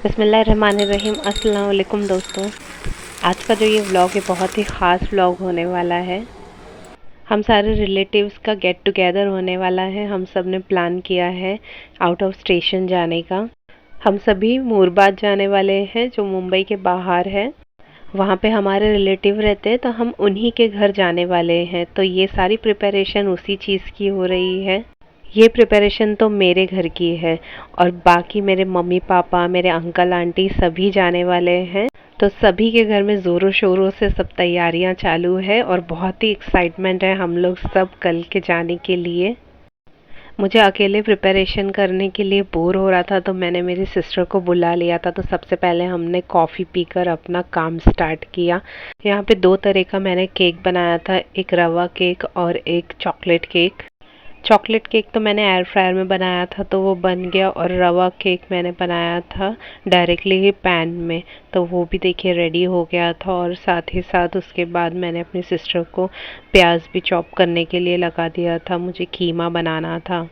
बिस्मिल्लाहिर्रहमानिर्रहीम। अस्सलाम वालेकुम दोस्तों। आज का जो ये व्लॉग है बहुत ही ख़ास व्लॉग होने वाला है। हम सारे रिलेटिव्स का गेट टुगेदर होने वाला है। हम सब ने प्लान किया है आउट ऑफ स्टेशन जाने का। हम सभी मुरबाद जाने वाले हैं जो मुंबई के बाहर है। वहाँ पे हमारे रिलेटिव रहते हैं तो हम उन्हीं के घर जाने वाले हैं। तो ये सारी प्रिपरेशन उसी चीज़ की हो रही है। ये प्रिपरेशन तो मेरे घर की है और बाकी मेरे मम्मी पापा, मेरे अंकल आंटी सभी जाने वाले हैं। तो सभी के घर में ज़ोरों शोरों से सब तैयारियां चालू है और बहुत ही एक्साइटमेंट है हम लोग सब कल के जाने के लिए। मुझे अकेले प्रिपरेशन करने के लिए बोर हो रहा था तो मैंने मेरी सिस्टर को बुला लिया था। तो सबसे पहले हमने कॉफ़ी पीकर अपना काम स्टार्ट किया। यहाँ पे दो तरह का मैंने केक बनाया था, एक रवा केक और एक चॉकलेट केक। चॉकलेट केक तो मैंने एयर फ्रायर में बनाया था तो वो बन गया, और रवा केक मैंने बनाया था डायरेक्टली ही पैन में, तो वो भी देखिए रेडी हो गया था। और साथ ही साथ उसके बाद मैंने अपनी सिस्टर को प्याज भी चॉप करने के लिए लगा दिया था। मुझे कीमा बनाना था।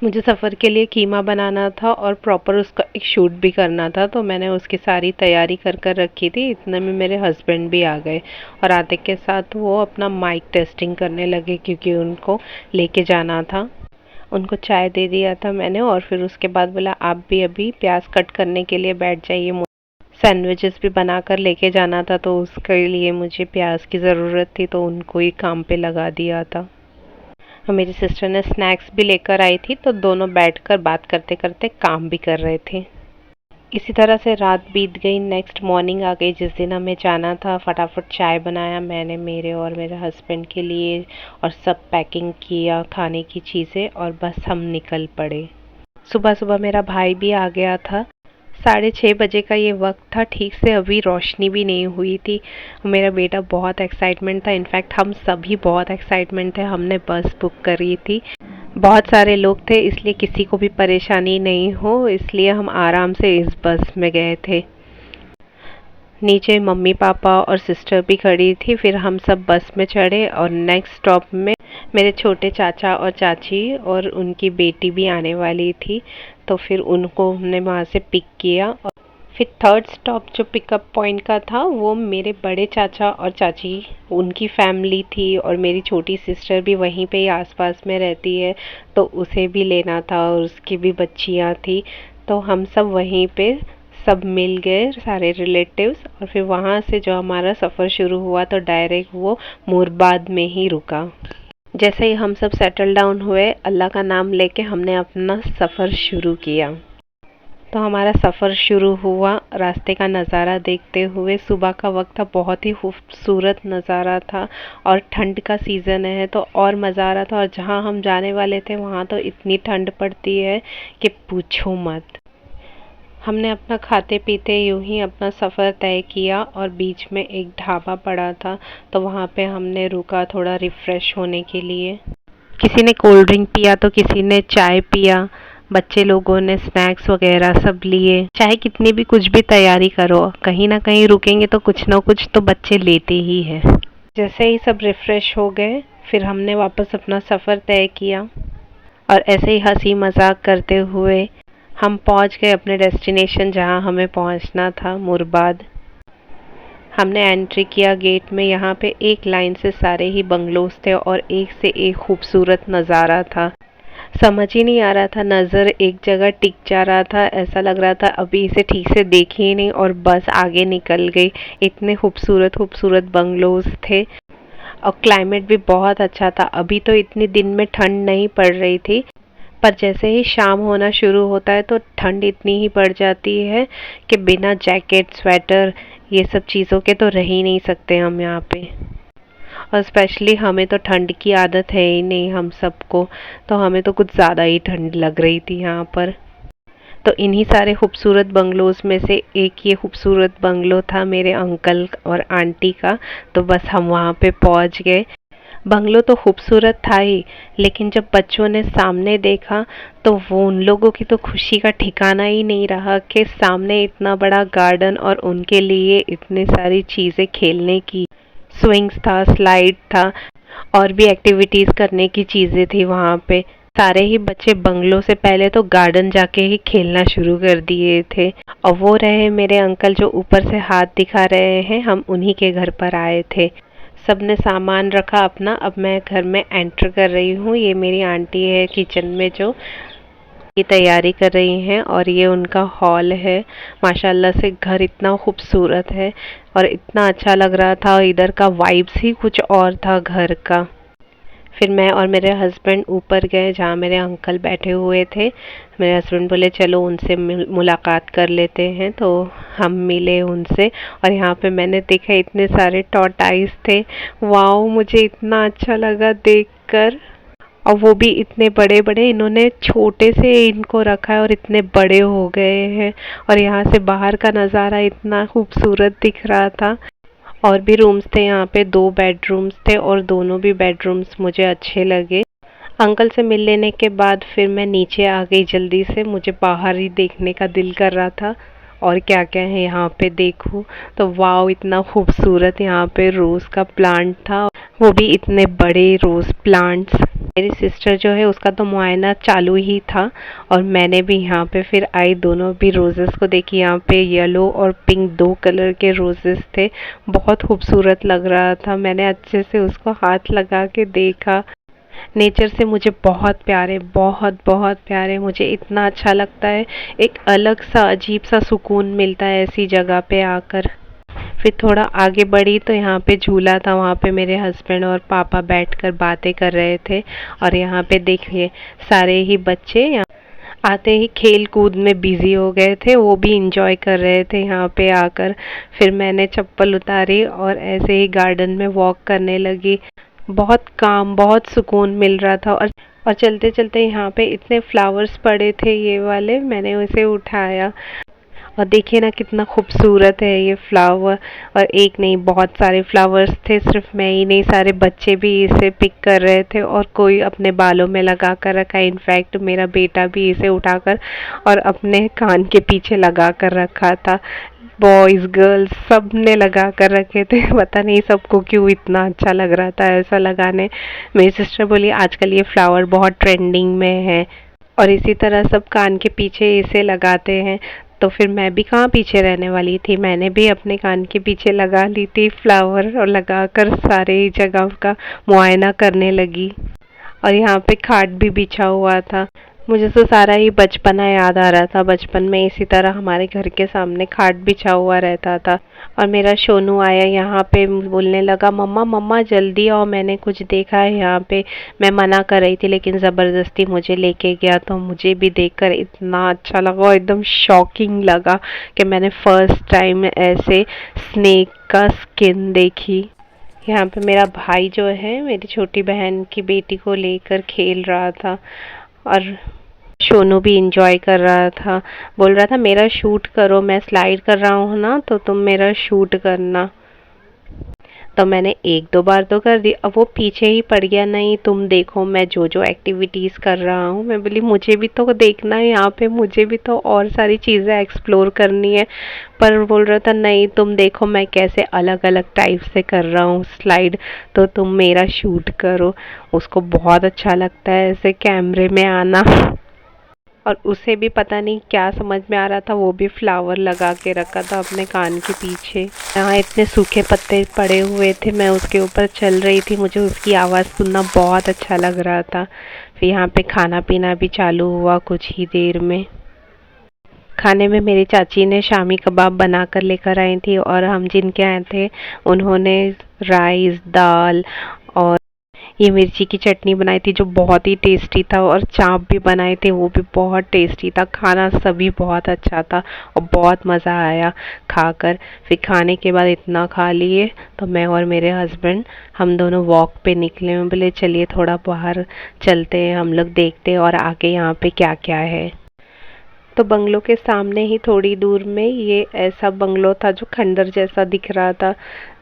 मुझे सफ़र के लिए कीमा बनाना था और प्रॉपर उसका एक शूट भी करना था, तो मैंने उसकी सारी तैयारी कर कर रखी थी। इतने में मेरे हस्बैंड भी आ गए और आते के साथ वो अपना माइक टेस्टिंग करने लगे क्योंकि उनको लेके जाना था। उनको चाय दे दिया था मैंने और फिर उसके बाद बोला आप भी अभी प्याज कट करने के लिए बैठ जाइए। सैंडविचेस भी बनाकर लेके जाना था तो उसके लिए मुझे प्याज की ज़रूरत थी, तो उनको ही काम पे लगा दिया था। और मेरी सिस्टर ने स्नैक्स भी लेकर आई थी तो दोनों बैठकर बात करते करते काम भी कर रहे थे। इसी तरह से रात बीत गई। नेक्स्ट मॉर्निंग आ गई जिस दिन हमें जाना था। फटाफट चाय बनाया मैंने मेरे और मेरे हस्बैंड के लिए और सब पैकिंग किया खाने की चीज़ें और बस हम निकल पड़े। सुबह सुबह मेरा भाई भी आ गया था। 6:30 बजे का ये वक्त था। ठीक से अभी रोशनी भी नहीं हुई थी। मेरा बेटा बहुत एक्साइटमेंट था, इनफैक्ट हम सभी बहुत एक्साइटमेंट थे। हमने बस बुक करी थी। बहुत सारे लोग थे इसलिए किसी को भी परेशानी नहीं हो, इसलिए हम आराम से इस बस में गए थे। नीचे मम्मी पापा और सिस्टर भी खड़ी थी। फिर हम सब बस में चढ़े और नेक्स्ट स्टॉप में मेरे छोटे चाचा और चाची और उनकी बेटी भी आने वाली थी, तो फिर उनको हमने वहाँ से पिक किया। और फिर थर्ड स्टॉप जो पिकअप पॉइंट का था वो मेरे बड़े चाचा और चाची, उनकी फैमिली थी और मेरी छोटी सिस्टर भी वहीं पे ही आसपास में रहती है, तो उसे भी लेना था और उसकी भी बच्चियाँ थी। तो हम सब वहीं पे सब मिल गए सारे रिलेटिव्स, और फिर वहाँ से जो हमारा सफ़र शुरू हुआ तो डायरेक्ट वो मुरबाद में ही रुका। जैसे ही हम सब सेटल डाउन हुए अल्लाह का नाम लेके हमने अपना सफ़र शुरू किया। तो हमारा सफ़र शुरू हुआ रास्ते का नज़ारा देखते हुए। सुबह का वक्त था, बहुत ही खूबसूरत नज़ारा था और ठंड का सीज़न है तो और मज़ा आ रहा था। और जहाँ हम जाने वाले थे वहाँ तो इतनी ठंड पड़ती है कि पूछो मत। हमने अपना खाते पीते यूं ही अपना सफ़र तय किया और बीच में एक ढाबा पड़ा था तो वहाँ पे हमने रुका थोड़ा रिफ़्रेश होने के लिए। किसी ने कोल्ड ड्रिंक पिया तो किसी ने चाय पिया। बच्चे लोगों ने स्नैक्स वगैरह सब लिए। चाहे कितनी भी कुछ भी तैयारी करो, कहीं ना कहीं रुकेंगे तो कुछ ना कुछ तो बच्चे लेते ही हैं। जैसे ही सब रिफ़्रेश हो गए फिर हमने वापस अपना सफ़र तय किया और ऐसे ही हंसी मजाक करते हुए हम पहुंच गए अपने डेस्टिनेशन जहां हमें पहुंचना था, मुरबाद। हमने एंट्री किया गेट में। यहाँ पे एक लाइन से सारे ही बंगलोज थे और एक से एक खूबसूरत नज़ारा था। समझ ही नहीं आ रहा था, नज़र एक जगह टिक जा रहा था। ऐसा लग रहा था अभी इसे ठीक से देखी ही नहीं और बस आगे निकल गई। इतने खूबसूरत खूबसूरत बंगलोज थे और क्लाइमेट भी बहुत अच्छा था। अभी तो इतनी दिन में ठंड नहीं पड़ रही थी, पर जैसे ही शाम होना शुरू होता है तो ठंड इतनी ही बढ़ जाती है कि बिना जैकेट स्वेटर ये सब चीज़ों के तो रह ही नहीं सकते हम यहाँ पे। और स्पेशली हमें तो ठंड की आदत है ही नहीं हम सबको, तो हमें तो कुछ ज़्यादा ही ठंड लग रही थी यहाँ पर। तो इन्हीं सारे खूबसूरत बंगलोज में से एक ये खूबसूरत बंगलो था मेरे अंकल और आंटी का, तो बस हम वहाँ पे पहुँच गए। बंगलो तो खूबसूरत था ही, लेकिन जब बच्चों ने सामने देखा तो वो उन लोगों की तो खुशी का ठिकाना ही नहीं रहा कि सामने इतना बड़ा गार्डन और उनके लिए इतनी सारी चीज़ें खेलने की। स्विंग्स था, स्लाइड था और भी एक्टिविटीज़ करने की चीज़ें थी वहाँ पे। सारे ही बच्चे बंगलों से पहले तो गार्डन जाके ही खेलना शुरू कर दिए थे। और वो रहे मेरे अंकल जो ऊपर से हाथ दिखा रहे हैं, हम उन्हीं के घर पर आए थे। सबने सामान रखा अपना। अब मैं घर में एंटर कर रही हूँ। ये मेरी आंटी है किचन में जो की तैयारी कर रही हैं, और ये उनका हॉल है। माशाल्लाह से घर इतना खूबसूरत है और इतना अच्छा लग रहा था। इधर का वाइब्स ही कुछ और था घर का। फिर मैं और मेरे हस्बैंड ऊपर गए जहाँ मेरे अंकल बैठे हुए थे। मेरे हस्बैंड बोले चलो उनसे मुलाकात कर लेते हैं, तो हम मिले उनसे। और यहाँ पे मैंने देखा इतने सारे टॉर्टाइस थे। वाओ, मुझे इतना अच्छा लगा देखकर। और वो भी इतने बड़े बड़े, इन्होंने छोटे से इनको रखा है और इतने बड़े हो गए हैं। और यहाँ से बाहर का नज़ारा इतना खूबसूरत दिख रहा था। और भी रूम्स थे यहाँ पे, 2 बेडरूम्स थे और दोनों भी बेडरूम्स मुझे अच्छे लगे। अंकल से मिल लेने के बाद फिर मैं नीचे आ गई जल्दी से। मुझे बाहर ही देखने का दिल कर रहा था और क्या क्या है यहाँ पे देखूं। तो वाओ, इतना खूबसूरत यहाँ पे रोज़ का प्लांट था, वो भी इतने बड़े रोज़ प्लांट्स। मेरी सिस्टर जो है उसका तो मुआयना चालू ही था और मैंने भी यहाँ पे फिर आई, दोनों भी रोजेस को देखी। यहाँ पे येलो और पिंक 2 कलर के रोजेस थे, बहुत खूबसूरत लग रहा था। मैंने अच्छे से उसको हाथ लगा के देखा। नेचर से मुझे बहुत प्यारे, बहुत बहुत प्यारे, मुझे इतना अच्छा लगता है। एक अलग सा अजीब सा सुकून मिलता है ऐसी जगह पे आकर। फिर थोड़ा आगे बढ़ी तो यहाँ पे झूला था, वहाँ पे मेरे हस्बैंड और पापा बैठकर बातें कर रहे थे। और यहाँ पे देखिए सारे ही बच्चे यहाँ आते ही खेल कूद में बिजी हो गए थे, वो भी इंजॉय कर रहे थे यहाँ पे आकर। फिर मैंने चप्पल उतारी और ऐसे ही गार्डन में वॉक करने लगी। बहुत काम, बहुत सुकून मिल रहा था। और चलते चलते यहाँ पे इतने फ्लावर्स पड़े थे ये वाले, मैंने उसे उठाया। और देखिए ना कितना खूबसूरत है ये फ्लावर। और एक नहीं, बहुत सारे फ्लावर्स थे, सिर्फ मैं ही नहीं, सारे बच्चे भी इसे पिक कर रहे थे और कोई अपने बालों में लगा कर रखा है। इनफैक्ट मेरा बेटा भी इसे उठाकर और अपने कान के पीछे लगा कर रखा था। बॉयज़ गर्ल्स सब ने लगा कर रखे थे। पता नहीं सबको क्यों इतना अच्छा लग रहा था ऐसा लगाने। मेरी सिस्टर बोली आजकल ये फ्लावर बहुत ट्रेंडिंग में है और इसी तरह सब कान के पीछे इसे लगाते हैं। तो फिर मैं भी कहाँ पीछे रहने वाली थी, मैंने भी अपने कान के पीछे लगा ली थी फ्लावर और लगाकर सारे जगह का मुआयना करने लगी। और यहाँ पे खाट भी बिछा हुआ था। मुझे तो सारा ही बचपना याद आ रहा था। बचपन में इसी तरह हमारे घर के सामने खाट बिछा हुआ रहता था। और मेरा सोनू आया यहाँ पे, बोलने लगा मम्मा मम्मा जल्दी आओ, मैंने कुछ देखा है यहाँ पे। मैं मना कर रही थी लेकिन ज़बरदस्ती मुझे लेके गया, तो मुझे भी देखकर इतना अच्छा लगा और एकदम शॉकिंग लगा कि मैंने फर्स्ट टाइम ऐसे स्नेक का स्किन देखी। यहाँ पे मेरा भाई जो है मेरी छोटी बहन की बेटी को लेकर खेल रहा था और सोनू भी इंजॉय कर रहा था। बोल रहा था मेरा शूट करो, मैं स्लाइड कर रहा हूँ ना तो तुम मेरा शूट करना। तो मैंने 1-2 बार तो कर दी। अब वो पीछे ही पड़ गया, नहीं तुम देखो मैं जो जो एक्टिविटीज़ कर रहा हूँ। मैं बोली मुझे भी तो देखना है यहाँ पे, मुझे भी तो और सारी चीज़ें एक्सप्लोर करनी है। पर बोल रहा था नहीं तुम देखो मैं कैसे अलग अलग टाइप से कर रहा हूँ स्लाइड, तो तुम मेरा शूट करो। उसको बहुत अच्छा लगता है ऐसे कैमरे में आना। और उसे भी पता नहीं क्या समझ में आ रहा था, वो भी फ्लावर लगा के रखा था अपने कान के पीछे। यहाँ इतने सूखे पत्ते पड़े हुए थे, मैं उसके ऊपर चल रही थी, मुझे उसकी आवाज़ सुनना बहुत अच्छा लग रहा था। फिर यहाँ पे खाना पीना भी चालू हुआ कुछ ही देर में। खाने में मेरी चाची ने शामी कबाब बना कर लेकर आई थी और हम जिनके आए थे उन्होंने राइस, दाल और ये मिर्ची की चटनी बनाई थी जो बहुत ही टेस्टी था, और चाप भी बनाए थे वो भी बहुत टेस्टी था। खाना सभी बहुत अच्छा था और बहुत मज़ा आया खाकर। फिर खाने के बाद इतना खा लिए तो मैं और मेरे हस्बैंड हम दोनों वॉक पे निकले। मैं बोले चलिए थोड़ा बाहर चलते हैं, हम लोग देखते हैं और आगे यहाँ पे क्या क्या है। तो बंगलों के सामने ही थोड़ी दूर में ये ऐसा बंगलो था जो खंडर जैसा दिख रहा था।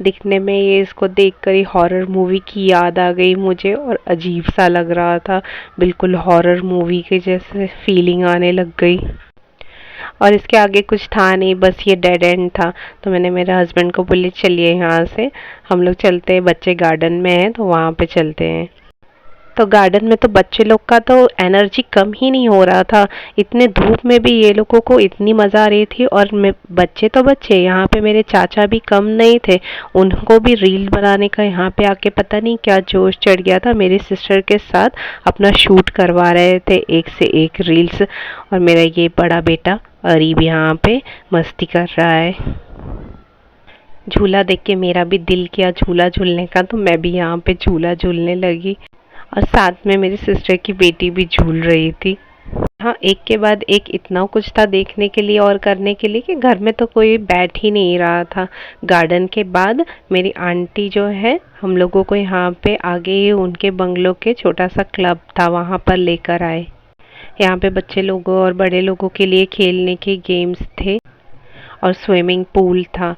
दिखने में ये, इसको देखकर ही हॉरर मूवी की याद आ गई मुझे और अजीब सा लग रहा था, बिल्कुल हॉरर मूवी के जैसे फीलिंग आने लग गई। और इसके आगे कुछ था नहीं, बस ये डेड एंड था। तो मैंने मेरे हस्बैंड को बोली चलिए यहाँ से हम लोग चलते हैं, बच्चे गार्डन में हैं तो वहाँ पे चलते हैं। तो गार्डन में तो बच्चे लोग का तो एनर्जी कम ही नहीं हो रहा था। इतने धूप में भी ये लोगों को इतनी मज़ा आ रही थी। और बच्चे तो बच्चे, यहाँ पे मेरे चाचा भी कम नहीं थे। उनको भी रील बनाने का यहाँ पे आके पता नहीं क्या जोश चढ़ गया था। मेरी सिस्टर के साथ अपना शूट करवा रहे थे एक से एक रील्स। और मेरा ये बड़ा बेटा अरीब यहाँ पे मस्ती कर रहा है। झूला देख के मेरा भी दिल किया झूला झूलने का, तो मैं भी यहाँ पे झूला झूलने लगी। और साथ में मेरी सिस्टर की बेटी भी झूल रही थी। हाँ, एक के बाद एक इतना कुछ था देखने के लिए और करने के लिए कि घर में तो कोई बैठ ही नहीं रहा था। गार्डन के बाद मेरी आंटी जो है हम लोगों को यहाँ पे आगे ही उनके बंगलो के छोटा सा क्लब था, वहाँ पर लेकर आए। यहाँ पे बच्चे लोगों और बड़े लोगों के लिए खेलने के गेम्स थे और स्विमिंग पूल था।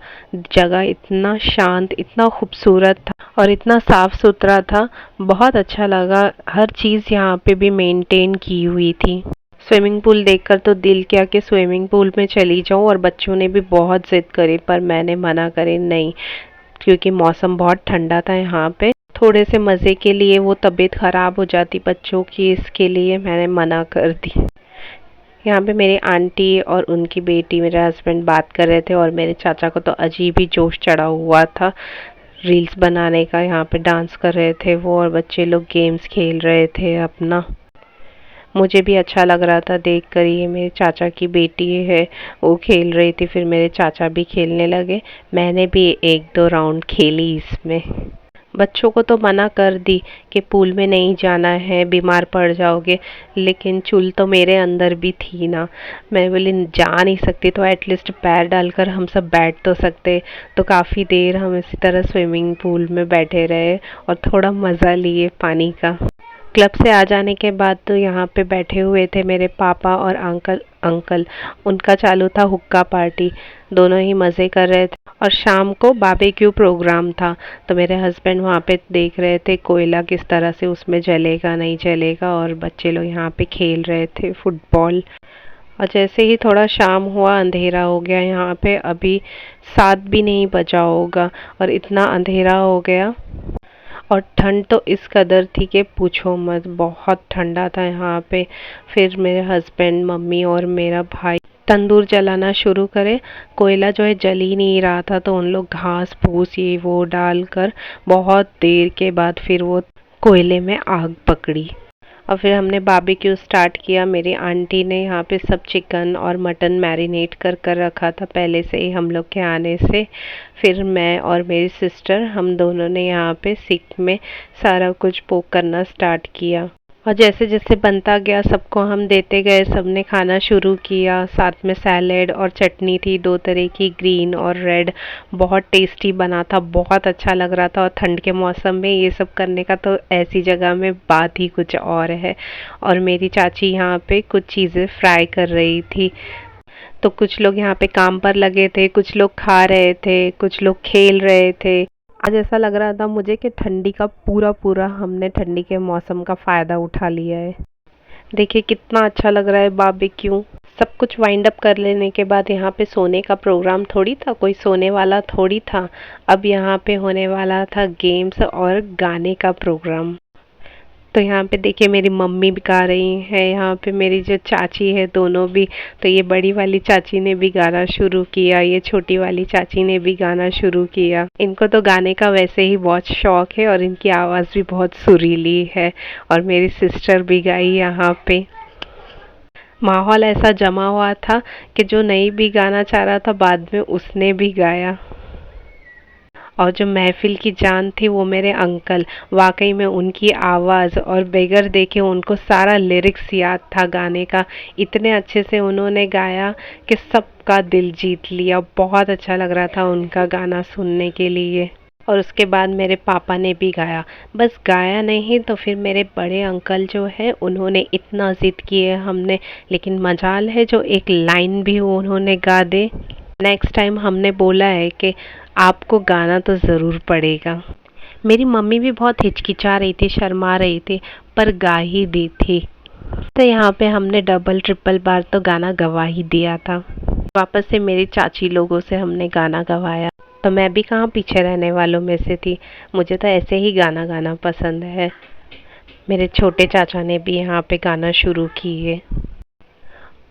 जगह इतना शांत, इतना खूबसूरत था और इतना साफ सुथरा था, बहुत अच्छा लगा। हर चीज़ यहाँ पे भी मेंटेन की हुई थी। स्विमिंग पूल देखकर तो दिल किया कि स्विमिंग पूल में चली जाऊँ, और बच्चों ने भी बहुत ज़िद करी पर मैंने मना करे नहीं, क्योंकि मौसम बहुत ठंडा था यहाँ पे। थोड़े से मज़े के लिए वो तबीयत ख़राब हो जाती बच्चों की, इसके लिए मैंने मना कर दी। यहाँ पे मेरी आंटी और उनकी बेटी, मेरे हस्बैंड बात कर रहे थे और मेरे चाचा को तो अजीब ही जोश चढ़ा हुआ था रील्स बनाने का। यहाँ पे डांस कर रहे थे वो, और बच्चे लोग गेम्स खेल रहे थे अपना। मुझे भी अच्छा लग रहा था देख कर। ये मेरे चाचा की बेटी है, वो खेल रही थी, फिर मेरे चाचा भी खेलने लगे। मैंने भी एक दो राउंड खेली इसमें। बच्चों को तो मना कर दी कि पूल में नहीं जाना है, बीमार पड़ जाओगे, लेकिन चुल तो मेरे अंदर भी थी ना। मैं बोली जा नहीं सकती तो एटलीस्ट पैर डालकर हम सब बैठ तो सकते। तो काफ़ी देर हम इसी तरह स्विमिंग पूल में बैठे रहे और थोड़ा मज़ा लिए पानी का। क्लब से आ जाने के बाद तो यहाँ पे बैठे हुए थे मेरे पापा और अंकल। उनका चालू था हुक्का पार्टी, दोनों ही मज़े कर रहे थे। और शाम को बारबेक्यू प्रोग्राम था, तो मेरे हस्बैंड वहाँ पे देख रहे थे कोयला किस तरह से उसमें जलेगा नहीं जलेगा, और बच्चे लोग यहाँ पे खेल रहे थे फुटबॉल। और जैसे ही थोड़ा शाम हुआ अंधेरा हो गया। यहाँ पे अभी 7 भी नहीं बजा होगा और इतना अंधेरा हो गया। और ठंड तो इस कदर थी कि पूछो मत, बहुत ठंडा था यहाँ पे। फिर मेरे हस्बैंड, मम्मी और मेरा भाई तंदूर जलाना शुरू करे। कोयला जो है जल ही नहीं रहा था, तो उन लोग घास फूस ये वो डालकर बहुत देर के बाद फिर वो कोयले में आग पकड़ी। और फिर हमने बारबेक्यू स्टार्ट किया। मेरी आंटी ने यहाँ पे सब चिकन और मटन मैरिनेट कर कर रखा था पहले से ही हम लोग के आने से। फिर मैं और मेरी सिस्टर, हम दोनों ने यहाँ पे सिक में सारा कुक पोक करना स्टार्ट किया। और जैसे जैसे बनता गया सबको हम देते गए, सबने खाना शुरू किया। साथ में सैलेड और चटनी थी, 2 तरह की, ग्रीन और रेड। बहुत टेस्टी बना था, बहुत अच्छा लग रहा था। और ठंड के मौसम में ये सब करने का तो ऐसी जगह में बात ही कुछ और है। और मेरी चाची यहाँ पे कुछ चीज़ें फ्राई कर रही थी। तो कुछ लोग यहाँ पे काम पर लगे थे, कुछ लोग खा रहे थे, कुछ लोग खेल रहे थे। आज ऐसा लग रहा था मुझे कि ठंडी का पूरा पूरा हमने ठंडी के मौसम का फ़ायदा उठा लिया है। देखिए कितना अच्छा लग रहा है बारबेक्यू। सब कुछ वाइंड अप कर लेने के बाद यहाँ पे सोने का प्रोग्राम थोड़ी था, कोई सोने वाला थोड़ी था। अब यहाँ पे होने वाला था गेम्स और गाने का प्रोग्राम। तो यहाँ पे देखिए मेरी मम्मी भी गा रही है, यहाँ पे मेरी जो चाची है दोनों भी। तो ये बड़ी वाली चाची ने भी गाना शुरू किया, ये छोटी वाली चाची ने भी गाना शुरू किया। इनको तो गाने का वैसे ही बहुत शौक है और इनकी आवाज़ भी बहुत सुरीली है। और मेरी सिस्टर भी गाई यहाँ पे। माहौल ऐसा जमा हुआ था कि जो नहीं भी गाना चाह रहा था बाद में उसने भी गाया। और जो महफिल की जान थी वो मेरे अंकल। वाकई में उनकी आवाज़, और बगैर देखे उनको सारा लिरिक्स याद था गाने का। इतने अच्छे से उन्होंने गाया कि सबका दिल जीत लिया। बहुत अच्छा लग रहा था उनका गाना सुनने के लिए। और उसके बाद मेरे पापा ने भी गाया। बस गाया नहीं तो फिर मेरे बड़े अंकल जो है उन्होंने इतना ज़िद किए हमने, लेकिन मजाल है जो एक लाइन भी उन्होंने गा दे। नेक्स्ट टाइम हमने बोला है कि आपको गाना तो ज़रूर पड़ेगा। मेरी मम्मी भी बहुत हिचकिचा रही थी, शर्मा रही थी, पर गा ही दी थी। तो यहाँ पे हमने डबल ट्रिपल बार तो गाना गवा ही दिया था। वापस से मेरी चाची लोगों से हमने गाना गवाया। तो मैं भी कहाँ पीछे रहने वालों में से थी, मुझे तो ऐसे ही गाना गाना पसंद है। मेरे छोटे चाचा ने भी यहाँ पे गाना शुरू किए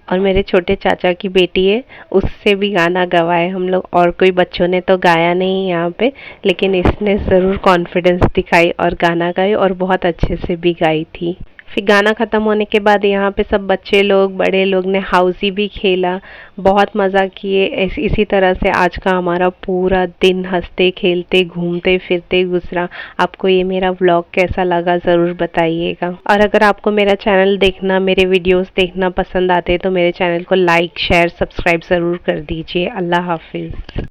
और मेरे छोटे चाचा की बेटी है, उससे भी गाना गवाए हम लोग। और कोई बच्चों ने तो गाया नहीं यहाँ पे, लेकिन इसने ज़रूर कॉन्फिडेंस दिखाई और गाना गाई और बहुत अच्छे से भी गाई थी। फिर गाना ख़त्म होने के बाद यहाँ पे सब बच्चे लोग बड़े लोग ने हाउसी भी खेला, बहुत मज़ा किए। इसी तरह से आज का हमारा पूरा दिन हंसते खेलते घूमते फिरते गुजरा। आपको ये मेरा व्लॉग कैसा लगा ज़रूर बताइएगा। और अगर आपको मेरा चैनल देखना, मेरे वीडियोस देखना पसंद आते हैं तो मेरे चैनल को लाइक शेयर सब्सक्राइब ज़रूर कर दीजिए। अल्लाह हाफिज़।